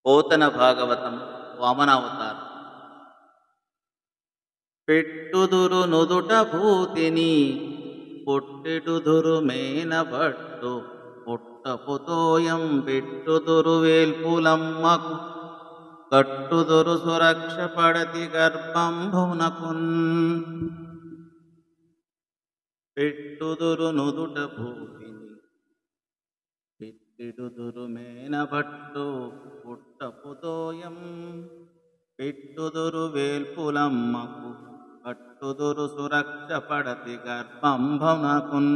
పోతన భాగవతం వామనావతారం. పెట్టుదురు నుదుట భూతిని పొట్టెటుదురు మేనబట్టు పుట్టపుతోయం పెట్టుదురు వేల్పులమ్మకు కట్టుదురు సురక్ష పడతి గర్భంభునకున్. పెట్టుదురు నుదుట భూతిని పెట్టెటుదురు మేనబట్టు పుట్టపుతోయం పెట్టుదురు వేల్పులమ్మకు కట్టుదురు సురక్ష పడతి గర్భంభునకున్.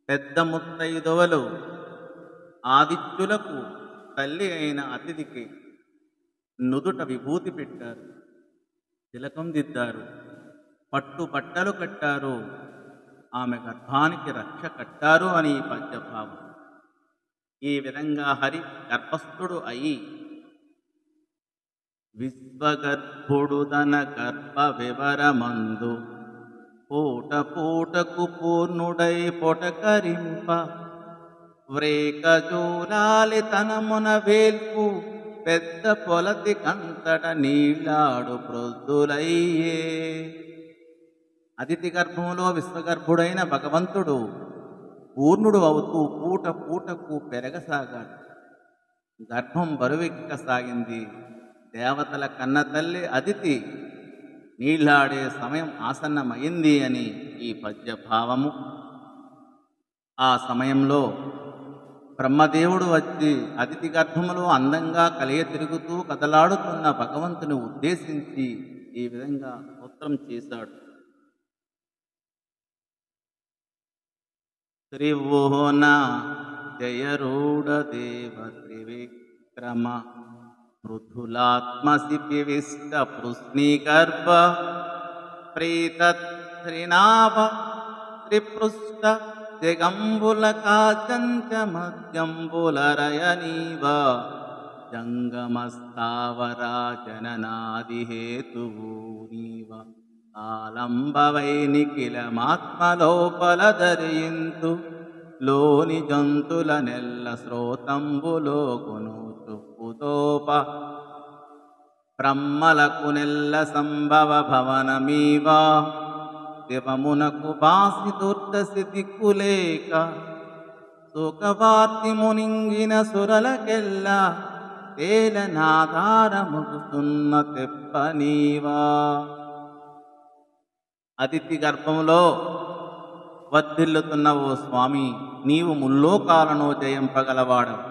పెద్ద ముత్తైదువలు ఆదిత్యులకు తల్లి అయిన అతిథికి నుదుట విభూతి పెట్టారు, తిలకం దిద్దారు, పట్టు బట్టలు కట్టారు, ఆమె గర్భానికి రక్ష కట్టారు అని ఈ పద్యభావం. ఈ విధంగా హరి గర్భస్థుడు అయి విశ్వగర్భుడు తన గర్భ వివరమందు పూట పూటకు పూర్ణుడై పొటకరింప వ్రేకజూలాలి తనమున వేల్పు పెద్ద పొలతి కంతట నీళ్లాడు ప్రొద్దులయ్యే. అదితి గర్భంలో విశ్వగర్భుడైన భగవంతుడు పూర్ణుడు అవుతూ పూట పూటకు పెరగసాగాడు. గర్భం బరువెక్కసాగింది. దేవతల కన్న తల్లి అదితి నీళ్లాడే సమయం ఆసన్నమైంది అని ఈ పద్యభావము. ఆ సమయంలో బ్రహ్మదేవుడు వచ్చి అదితి గర్భములో అందంగా కలియ తిరుగుతూ కదలాడుతున్న భగవంతుని ఉద్దేశించి ఈ విధంగా స్తోత్రం చేశాడు. త్రిభువన జయరూఢ దేవ త్రివిక్రమ పృథులాత్మసిపివిష్ట పృశ్నిగర్భ ప్రీతత్రినాభ త్రిపృష్ట జగంబులకాచంచ మద్యంబులరయనీవ జంగమస్థావరాజననాదిహేతువు నీవ ఆలంబవైనిఖిలమాత్మలోపల ధరింతు లోని జంతుల నెల్ల శ్రోతంబులోకును చుప్పుతోప బ్రహ్మలకు నెల్ల సంభవ భవనమీవా శివమునకు బాసి దుర్దశి దిక్కులేక సుఖవార్తి మునింగిన సురలకెల్ల తేలనాధారముగుతున్న తెప్పనీవా. అతిథి గర్భంలో వర్ధిల్లుతున్న ఓ స్వామి, నీవు ముల్లోకాలను జయింపగలవాడవు,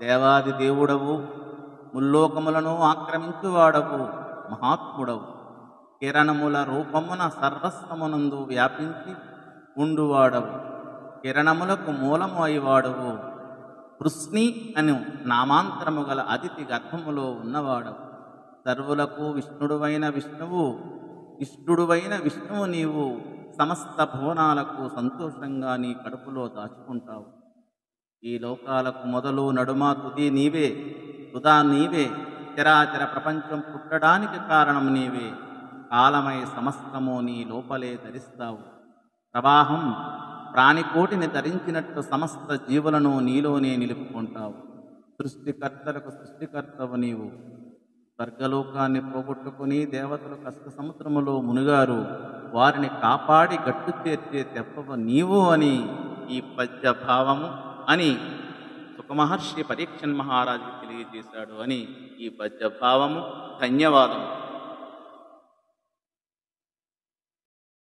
దేవాది దేవుడవు, ముల్లోకములను ఆక్రమించువాడవు, మహాత్ముడవు, కిరణముల రూపమున సర్వస్వమునందు వ్యాపించి ఉండువాడవు, కిరణములకు మూలము అయివాడవు, పృశ్ని అను నామాంతరము గల అతిథి గర్భములో ఉన్నవాడవు, సర్వులకు విష్ణుడువైన విష్ణువు, ఇష్టుడువైన విష్ణువు నీవు సమస్త భువనాలకు సంతోషంగా నీ కడుపులో దాచుకుంటావు. ఈ లోకాలకు మొదలు నడుమ తుది నీవే, తుదా నీవే, చరాచర ప్రపంచం పుట్టడానికి కారణం నీవే, కాలమై సమస్తము నీ లోపలే ధరిస్తావు. ప్రవాహం ప్రాణికోటిని ధరించినట్టు సమస్త జీవులను నీలోనే నిలుపుకుంటావు. సృష్టికర్తలకు సృష్టికర్తవు నీవు. స్వర్గలోకాన్ని పోగొట్టుకుని దేవతలు కష్ట సముద్రములో మునిగారు, వారిని కాపాడి గట్టు చేర్చే తెప్పవ నీవు అని ఈ పద్యభావము అని సుఖమహర్షి పరీక్షన్ మహారాజుకి తెలియజేశాడు అని ఈ పద్యభావము. ధన్యవాదము.